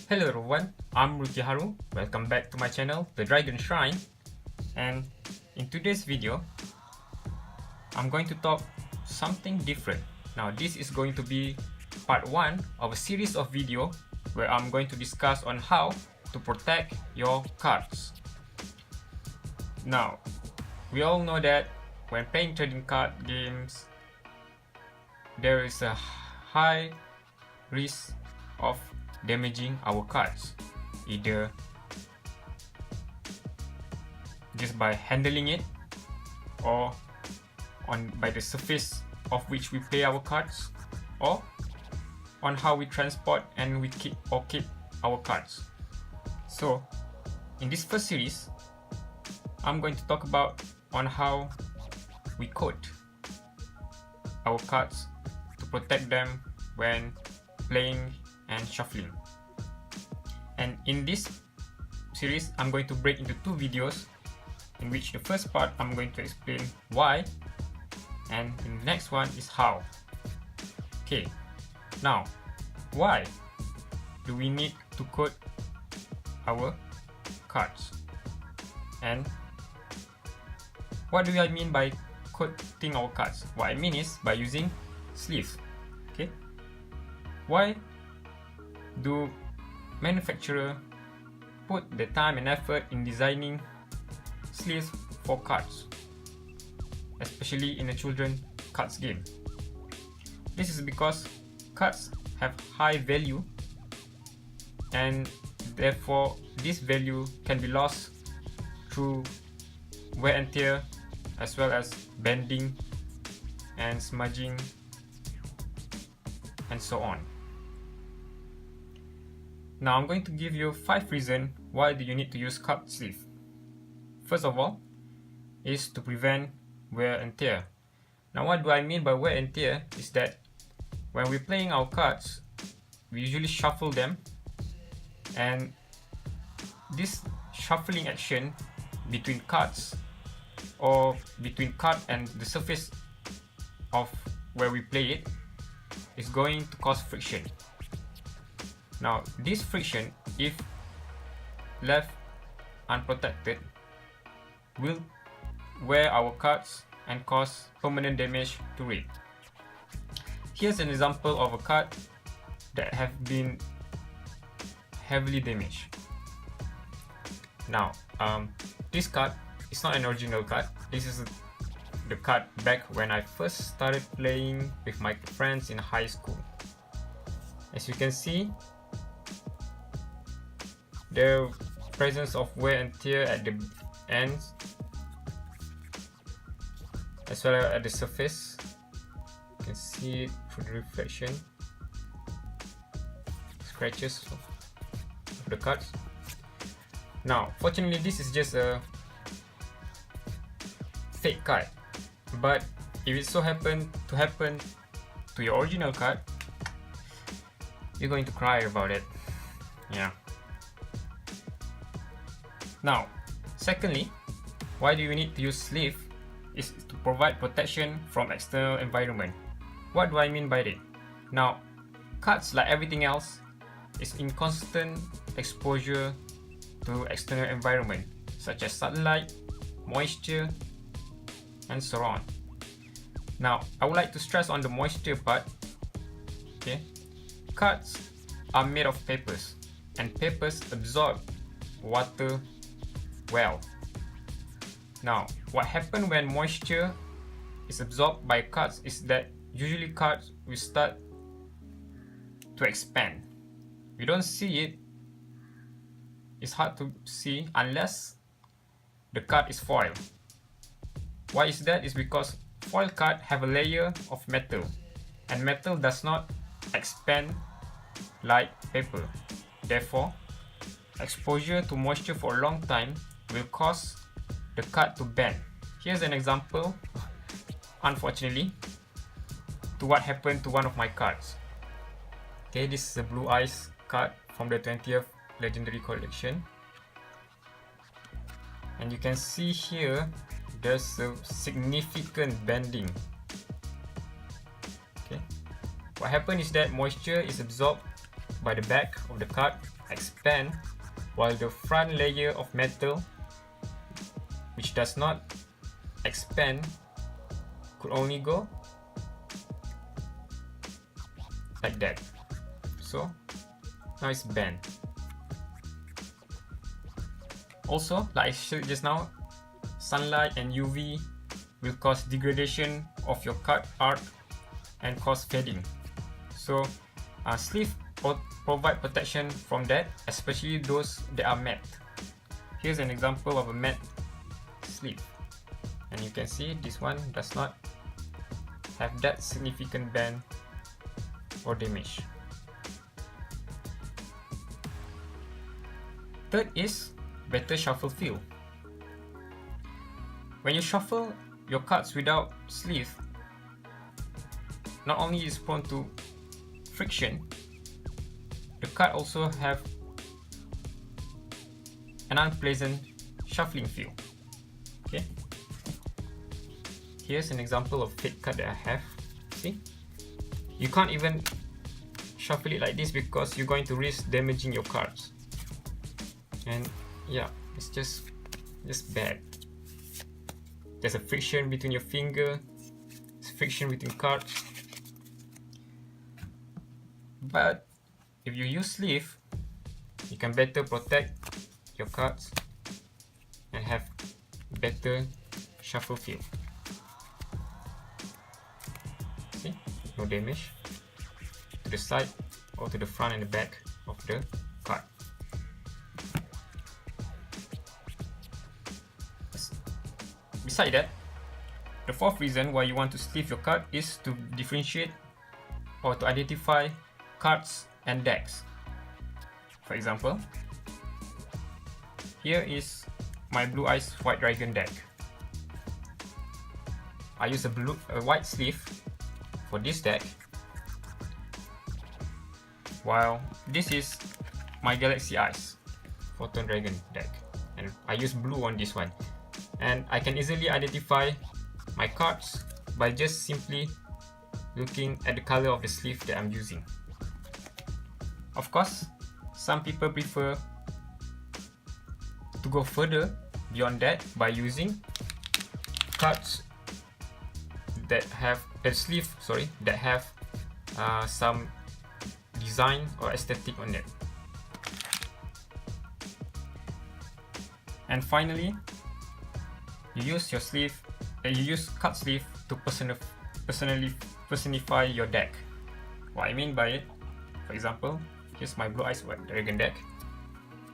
Hello everyone, I'm Ruki Haru. Welcome back to my channel, The Dragon Shrine. And in today's video, I'm going to talk something different. Now this is going to be part 1 of a series of video where I'm going to discuss on how to protect your cards. Now, we all know that when playing trading card games, there is a high risk of damaging our cards, either just by handling it or by the surface of which we play our cards, or on how we transport and we keep our cards. So in this first series, I'm going to talk about on how we coat our cards to protect them when playing and shuffling. And in this series, I'm going to break into 2 videos, in which the first part I'm going to explain why, and in the next one is how. Okay, now why do we need to coat our cards, and what do I mean by coating our cards? What I mean is by using sleeves. Okay, why do manufacturers put the time and effort in designing sleeves for cards, especially in a children cards game? This is because cards have high value, and therefore this value can be lost through wear and tear, as well as bending and smudging and so on. Now I'm going to give you 5 reasons why do you need to use card sleeve. First of all is to prevent wear and tear. Now what do I mean by wear and tear is that when we're playing our cards, we usually shuffle them, and this shuffling action between cards or between card and the surface of where we play it is going to cause friction. Now this friction, if left unprotected, will wear our cards and cause permanent damage to it. Here's an example of a card that have been heavily damaged. Now this card is not an original card. This is the card back when I first started playing with my friends in high school. As you can see, the presence of wear and tear at the ends, as well as at the surface. You can see it through the reflection, scratches of the cards. Now fortunately this is just a fake card, but if it so happen to your original card, you're going to cry about it. Yeah. Now, secondly, why do you need to use sleeve is to provide protection from external environment. What do I mean by that? Now, cards, like everything else, is in constant exposure to external environment, such as sunlight, moisture, and so on. Now, I would like to stress on the moisture part. Okay, cards are made of papers, and papers absorb water well. Now, what happens when moisture is absorbed by cards is that usually cards will start to expand. We don't see it. It's hard to see unless the card is foil. Why is that? Is because foil card have a layer of metal, and metal does not expand like paper. Therefore, exposure to moisture for a long time will cause the card to bend. Here's an example, unfortunately, to what happened to one of my cards. Okay, this is a Blue Eyes card from the 20th Legendary Collection, and you can see here there's a significant bending. Okay, what happened is that moisture is absorbed by the back of the card expand, while the front layer of metal, which does not expand, could only go like that. So now it's bent. Also, like I showed just now, sunlight and UV will cause degradation of your card art and cause fading. So sleeve provide protection from that, especially those that are matte. Here's an example of a matte sleeve, and you can see this one does not have that significant bend or damage. Third is better shuffle feel. When you shuffle your cards without sleeve, not only is prone to friction, the card also have an unpleasant shuffling feel. Okay, here's an example of fake card that I have. See, you can't even shuffle it like this because you're going to risk damaging your cards. And yeah, it's just bad. There's a friction between your finger, there's friction between cards. But if you use sleeve, you can better protect your cards and have better shuffle feel. See, no damage to the side or to the front and the back of the card. Besides that, the fourth reason why you want to sleeve your card is to differentiate or to identify cards and decks. For example, here is my Blue Eyes White Dragon deck. I use a white sleeve for this deck, while this is my Galaxy Eyes Photon Dragon deck, and I use blue on this one. And I can easily identify my cards by just simply looking at the color of the sleeve that I'm using. Of course, some people prefer to go further beyond that by using cards that have some design or aesthetic on it. And finally, you use card sleeve to personify your deck. What I mean by it, for example, here's my Blue Eyes White Dragon deck.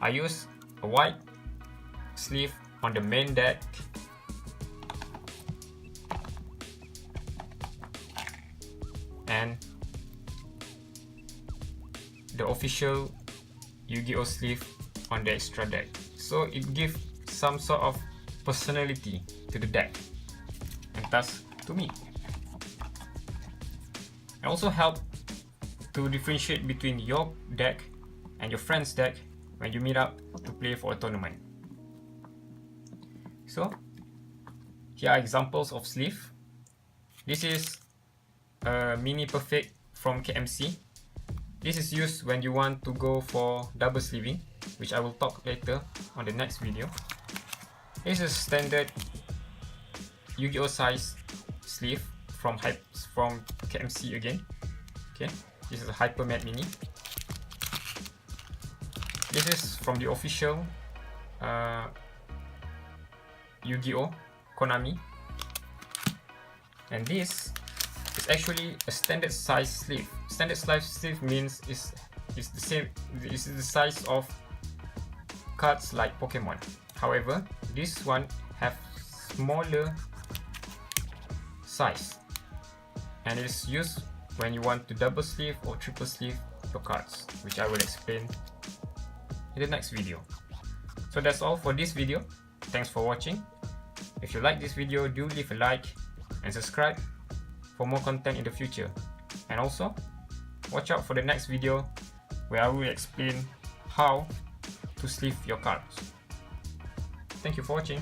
I use a white sleeve on the main deck, and the official Yugi Oh sleeve on the extra deck. So it gives some sort of personality to the deck, and thus to me. It also helps to differentiate between your deck and your friend's deck when you meet up to play for a tournament. So here are examples of sleeve. This is a Mini Perfect from KMC. This is used when you want to go for double sleeving, which I will talk later on the next video. This is standard Yu-Gi-Oh size sleeve from KMC again. Okay, this is a Hyper Matte Mini. This is from the official Yu-Gi-Oh Konami, and this is actually a standard size sleeve. Standard size sleeve means is the same. This is the size of cards like Pokemon. However, this one have smaller size, and it is used when you want to double sleeve or triple sleeve your cards, which I will explain in the next video. So that's all for this video. Thanks for watching. If you like this video, do leave a like and subscribe for more content in the future. And also, watch out for the next video where I will explain how to sleeve your cards. Thank you for watching.